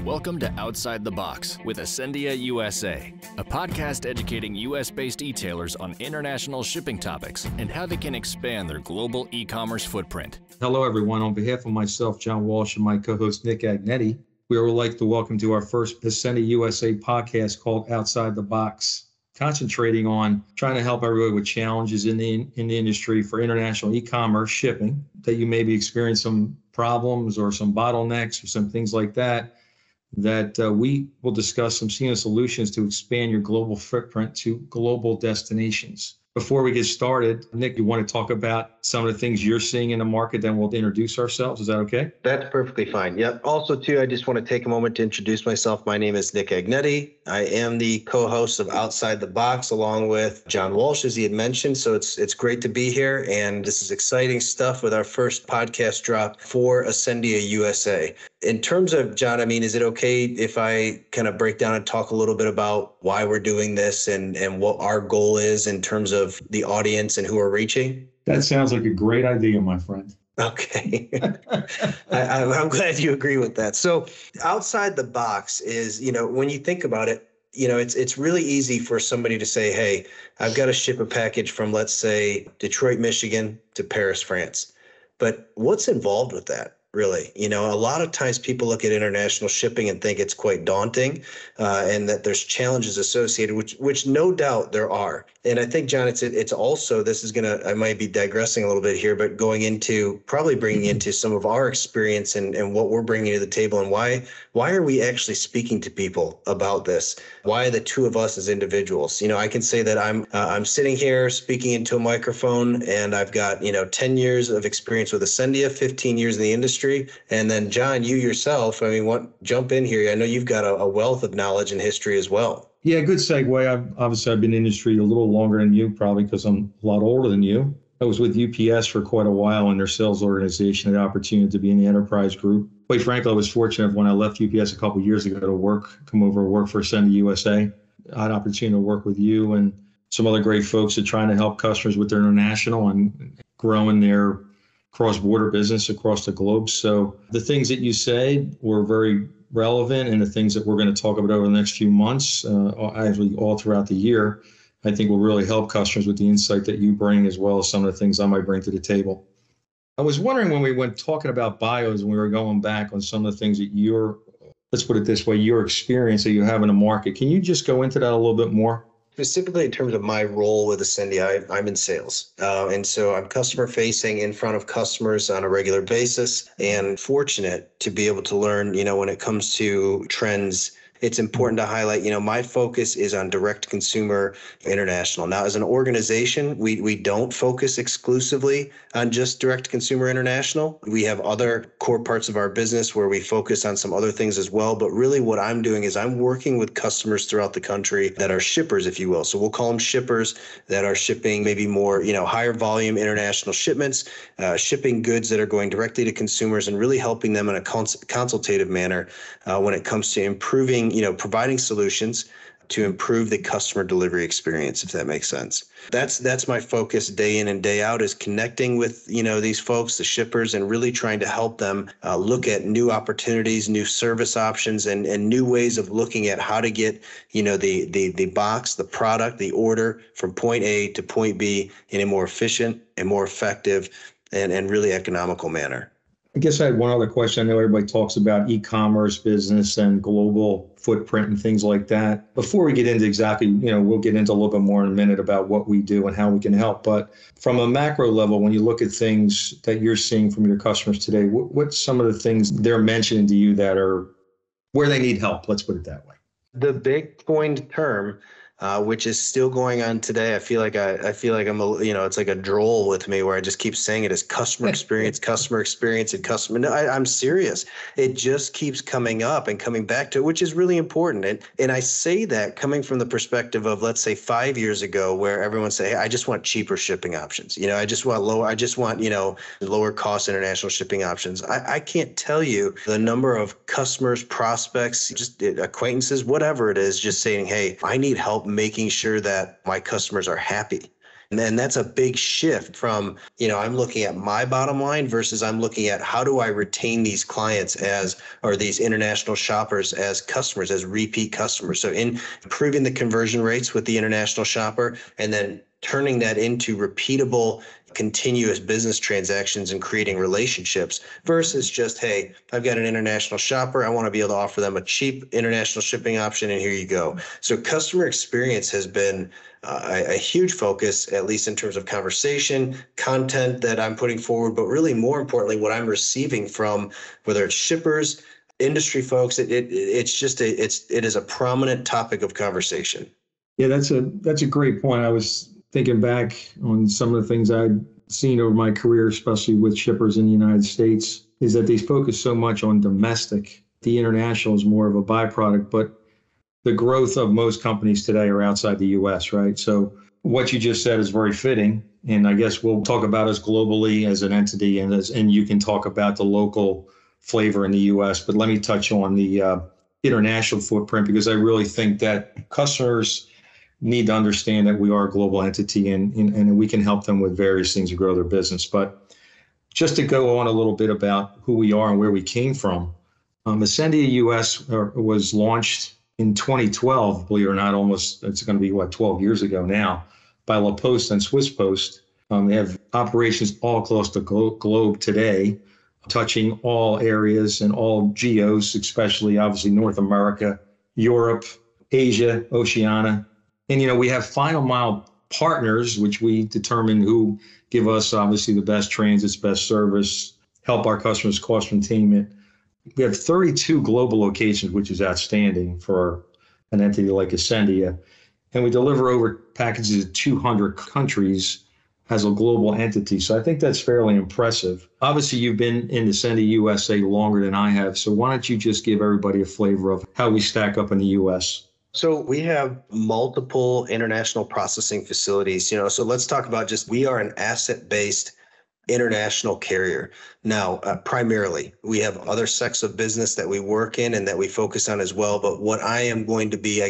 Welcome to Outside the Box with Asendia USA, a podcast educating U.S.-based e-tailers on international shipping topics and how they can expand their global e-commerce footprint. Hello, everyone. On behalf of myself, John Walsh, and my co-host, Nick Agnetti, we would like to welcome to our first Asendia USA podcast called Outside the Box, concentrating on trying to help everybody with challenges in the industry for international e-commerce shipping, that you maybe experience some problems or some bottlenecks or some things like that, we will discuss some seamless solutions to expand your global footprint to global destinations. Before we get started, Nick, you want to talk about some of the things you're seeing in the market, then we'll introduce ourselves. Is that okay? That's perfectly fine. Yep. Also, too, I just want to take a moment to introduce myself. My name is Nick Agnetti. I am the co-host of Outside the Box along with John Walsh, as he had mentioned. So it's great to be here. And this is exciting stuff with our first podcast drop for Asendia USA. In terms of, John, I mean, is it okay if I kind of break down and talk a little bit about why we're doing this and what our goal is in terms of the audience and who we're reaching? That sounds like a great idea, my friend. Okay. I'm glad you agree with that. So Outside the Box is, when you think about it, it's really easy for somebody to say, hey, I've got to ship a package from, let's say, Detroit, Michigan to Paris, France. But what's involved with that? Really, a lot of times people look at international shipping and think it's quite daunting and that there's challenges associated, which no doubt there are. And I think, John, it's also, I might be digressing a little bit here, but probably bringing into some of our experience and what we're bringing to the table and why are we actually speaking to people about this? Why the two of us as individuals? I can say that I'm sitting here speaking into a microphone and I've got, 10 years of experience with Asendia, 15 years in the industry. And then, John, you yourself, jump in here. I know you've got a wealth of knowledge and history as well. Yeah, good segue. I've been in the industry a little longer than you, probably because I'm a lot older than you. I was with UPS for quite a while in their sales organization, had the opportunity to be in the enterprise group. Quite frankly, I was fortunate when I left UPS a couple of years ago to come over and work for Asendia USA. I had an opportunity to work with you and some other great folks that trying to help customers with their international and growing their cross-border business across the globe. So the things that you said were very relevant, and the things that we're going to talk about over the next few months, actually all throughout the year, I think will really help customers with the insight that you bring, as well as some of the things I might bring to the table. I was wondering, when we went talking about bios and we were going back on some of the things that let's put it this way, your experience that you have in the market, can you just go into that a little bit more? Specifically in terms of my role with Asendia, I'm in sales. And so I'm customer facing in front of customers on a regular basis, and fortunate to be able to learn, when it comes to trends. It's important to highlight, my focus is on direct consumer international. Now, as an organization, we don't focus exclusively on just direct consumer international. We have other core parts of our business where we focus on some other things as well. But really what I'm doing is I'm working with customers throughout the country that are shippers, if you will. So we'll call them shippers that are shipping maybe more, higher volume international shipments, shipping goods that are going directly to consumers and really helping them in a consultative manner when it comes to improving, providing solutions to improve the customer delivery experience, if that makes sense. That's my focus day in and day out, is connecting with, these folks, the shippers, and really trying to help them look at new opportunities, new service options, and new ways of looking at how to get, the box, the product, the order from point A to point B in a more efficient and more effective and really economical manner. I guess I had one other question. I know everybody talks about e-commerce business and global footprint and things like that. Before we get into exactly, we'll get into a little bit more in a minute about what we do and how we can help. But from a macro level, when you look at things that you're seeing from your customers today, what's some of the things they're mentioning to you that are where they need help? Let's put it that way. The big coined term, which is still going on today. I feel like I'm it's like a droll with me where I just keep saying it as customer experience, and customer. No, I'm serious. It just keeps coming up and coming back to it, which is really important. And I say that coming from the perspective of, let's say, 5 years ago, where everyone say, hey, I just want cheaper shipping options. I just want lower cost international shipping options. I can't tell you the number of customers, prospects, just acquaintances, whatever it is, just saying, hey, I need help making sure that my customers are happy. And then that's a big shift from, I'm looking at my bottom line versus I'm looking at how do I retain these clients or these international shoppers as customers, as repeat customers. So in improving the conversion rates with the international shopper and then turning that into repeatable, continuous business transactions and creating relationships versus just, hey, I've got an international shopper. I want to be able to offer them a cheap international shipping option, and here you go. So customer experience has been a huge focus, at least in terms of conversation, content that I'm putting forward, but really more importantly, what I'm receiving from whether it's shippers, industry folks, it is a prominent topic of conversation. Yeah, that's a great point. I was thinking back on some of the things I'd seen over my career, especially with shippers in the United States, is that they focus so much on domestic. The international is more of a byproduct, but the growth of most companies today are outside the U.S., right? So what you just said is very fitting. And I guess we'll talk about us globally as an entity, and you can talk about the local flavor in the U.S. But let me touch on the international footprint, because I really think that customers need to understand that we are a global entity and we can help them with various things to grow their business. But just to go on a little bit about who we are and where we came from, Asendia US was launched in 2012, believe it or not, it's going to be 12 years ago now, by La Poste and Swiss Post. They have operations all across the globe today, touching all areas and all geos, especially obviously North America, Europe, Asia, Oceania. And, we have final mile partners, which we determine who give us obviously the best transits, best service, help our customers cost containment. We have 32 global locations, which is outstanding for an entity like Asendia. And we deliver over packages to 200 countries as a global entity. So I think that's fairly impressive. Obviously, you've been in Asendia USA longer than I have. So why don't you just give everybody a flavor of how we stack up in the U.S.? So we have multiple international processing facilities, so let's talk about we are an asset-based international carrier. Now, primarily, we have other sects of business that we work in and that we focus on as well. But what I am going to be,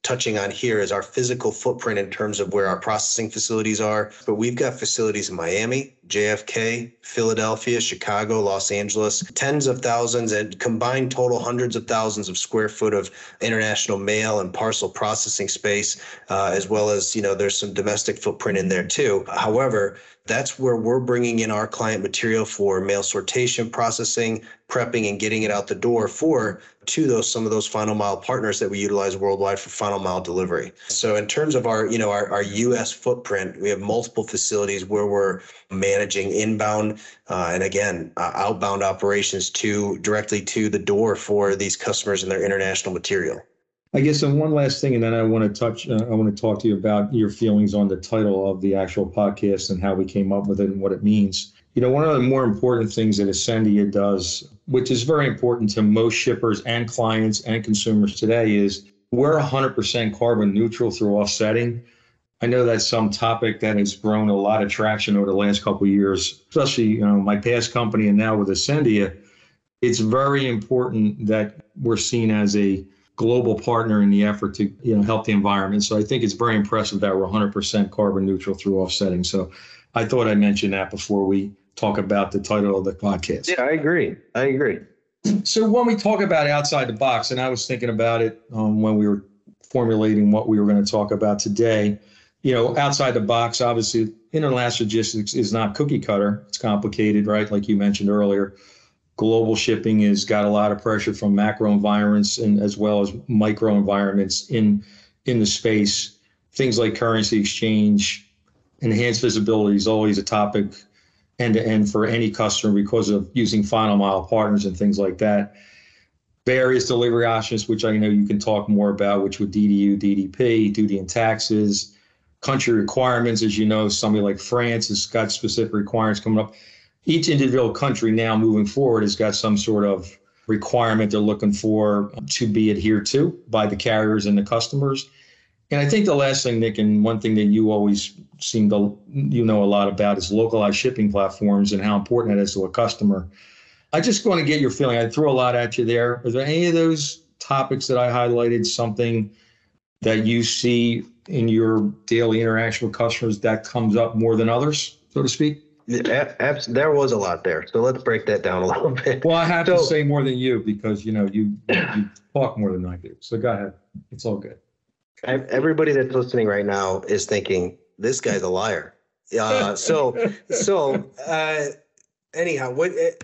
touching on here is our physical footprint in terms of where our processing facilities are. But we've got facilities in Miami, JFK, Philadelphia, Chicago, Los Angeles, tens of thousands and combined total hundreds of thousands of square foot of international mail and parcel processing space, as well as, there's some domestic footprint in there too. However, that's where we're bringing in our client material for mail sortation, processing, prepping, and getting it out the door to some of those final mile partners that we utilize worldwide for final mile delivery. So in terms of our U.S. footprint, we have multiple facilities where we're managing inbound and again, outbound operations directly to the door for these customers and their international material. I guess, and one last thing, and then I want to talk to you about your feelings on the title of the actual podcast and how we came up with it and what it means. One of the more important things that Asendia does, which is very important to most shippers and clients and consumers today, is we're 100% carbon neutral through offsetting. I know that's some topic that has grown a lot of traction over the last couple of years, especially, my past company and now with Asendia. It's very important that we're seen as a global partner in the effort to help the environment. So I think it's very impressive that we're 100% carbon neutral through offsetting. So I thought I'd mention that before we talk about the title of the podcast. Yeah, I agree. So when we talk about outside the box, and I was thinking about it when we were formulating what we were going to talk about today, outside the box, obviously international logistics is not cookie cutter. It's complicated, right? Like you mentioned earlier. Global shipping has got a lot of pressure from macro environments and as well as micro environments in the space. Things like currency exchange, enhanced visibility is always a topic end to end for any customer because of using final mile partners and things like that. Various delivery options, which I know you can talk more about, which would DDU, DDP, duty and taxes, country requirements. As you know, somebody like France has got specific requirements coming up. Each individual country now moving forward has got some sort of requirement they're looking for to be adhered to by the carriers and the customers. And I think the last thing, Nick, and one thing that you always seem to, know a lot about is localized shipping platforms and how important that is to a customer. I just want to get your feeling. I threw a lot at you there. Are there any of those topics that I highlighted something that you see in your daily interaction with customers that comes up more than others, so to speak? There was a lot there. So let's break that down a little bit. Well, I have to say more than you because, you talk more than I do. So go ahead. It's all good. Everybody that's listening right now is thinking, this guy's a liar. Anyhow,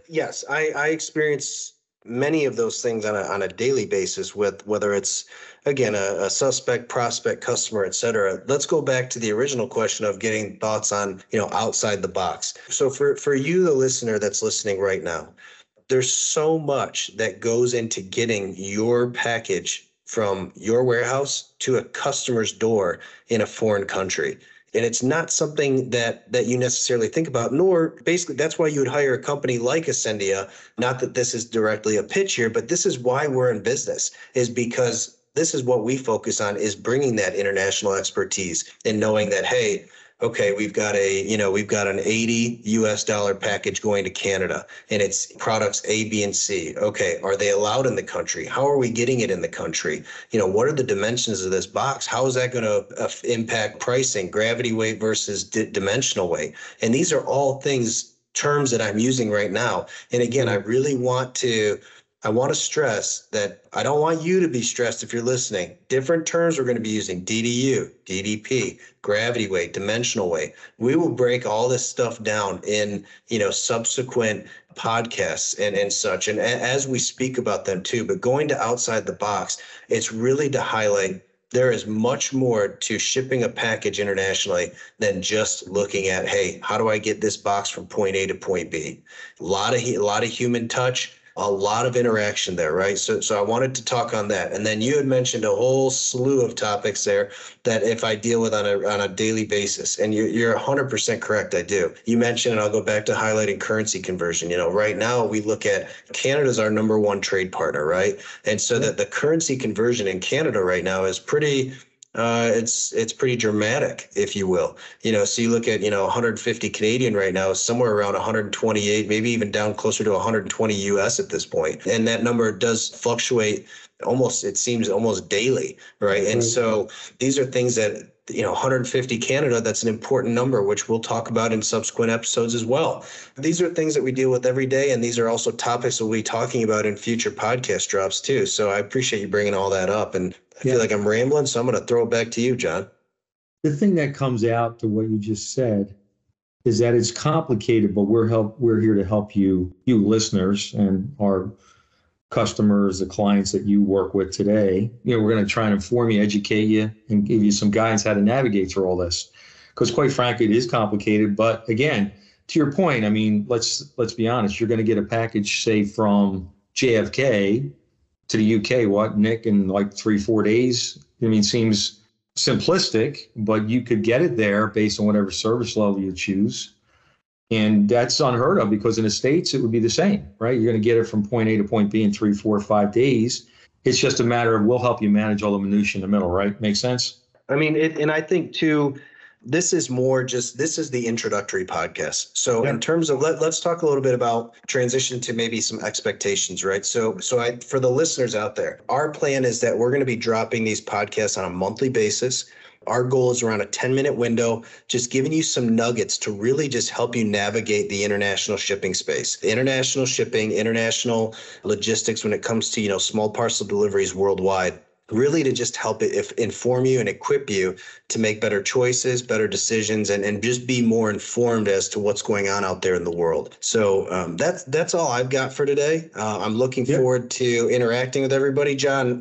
yes, I experience many of those things on a daily basis with whether it's, again, a suspect, prospect, customer, et cetera. Let's go back to the original question of getting thoughts on, outside the box. So for you, the listener that's listening right now, there's so much that goes into getting your package from your warehouse to a customer's door in a foreign country. And it's not something that you necessarily think about, nor basically that's why you would hire a company like Asendia. Not that this is directly a pitch here, but this is why we're in business, is because this is what we focus on, is bringing that international expertise and knowing that, hey, okay, we've got an $80 package going to Canada and it's products A, B, and C. Okay, are they allowed in the country? How are we getting it in the country? What are the dimensions of this box? How is that going to impact pricing, gravity weight versus dimensional weight? And these are all terms that I'm using right now. And again, I want to stress that I don't want you to be stressed if you're listening. Different terms we're going to be using: DDU, DDP, gravity weight, dimensional weight. We will break all this stuff down in, subsequent podcasts and such. And as we speak about them too, but going to outside the box, it's really to highlight there is much more to shipping a package internationally than just looking at, hey, how do I get this box from point A to point B? A lot of human touch. A lot of interaction there, right? So I wanted to talk on that. And then you had mentioned a whole slew of topics there that if I deal with on a daily basis, and you're 100% correct, I do. You mentioned, and I'll go back to highlighting currency conversion. Right now we look at Canada's our number one trade partner, right? And so that the currency conversion in Canada right now is pretty it's pretty dramatic, if you will. So you look at, 150 Canadian right now is somewhere around 128, maybe even down closer to 120 US at this point. And that number does fluctuate it seems almost daily, right? And so these are things that, 150 Canada, that's an important number, which we'll talk about in subsequent episodes as well. These are things that we deal with every day, and these are also topics we'll be talking about in future podcast drops too. So I appreciate you bringing all that up, and I feel like I'm rambling, so I'm going to throw it back to you, John. The thing that comes out to what you just said is that it's complicated, but we're here to help you listeners and our customers, the clients that you work with today. We're going to try and inform you, educate you, and give you some guidance how to navigate through all this. Because quite frankly, it is complicated. But again, to your point, let's be honest. You're going to get a package, say, from JFK to the UK, what, Nick, in like 3-4 days? Seems simplistic, but you could get it there based on whatever service level you choose. And that's unheard of, because in the States, it would be the same, right? You're going to get it from point A to point B in 3, 4, 5 days. It's just a matter of, we'll help you manage all the minutia in the middle, right? Make sense? And I think too, this is the introductory podcast. So in terms of, let's talk a little bit about transition to maybe some expectations, right? So for the listeners out there, our plan is that we're going to be dropping these podcasts on a monthly basis. Our goal is around a 10-minute window, just giving you some nuggets to really just help you navigate the international shipping space. International shipping, international logistics when it comes to, small parcel deliveries worldwide. Really to just help inform you and equip you to make better choices, better decisions, and just be more informed as to what's going on out there in the world. So that's all I've got for today. I'm looking forward to interacting with everybody. John,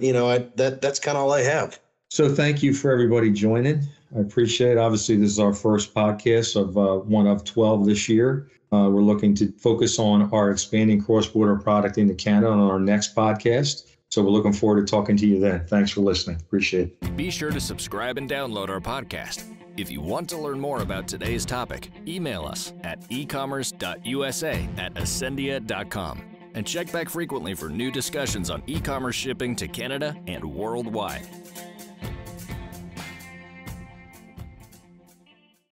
that's kind of all I have. So thank you for everybody joining. I appreciate it. Obviously, this is our first podcast of one of 12 this year. We're looking to focus on our expanding cross-border product into Canada on our next podcast. So we're looking forward to talking to you then. Thanks for listening. Appreciate it. Be sure to subscribe and download our podcast. If you want to learn more about today's topic, email us at ecommerce.usa@asendia.com. And check back frequently for new discussions on e-commerce shipping to Canada and worldwide.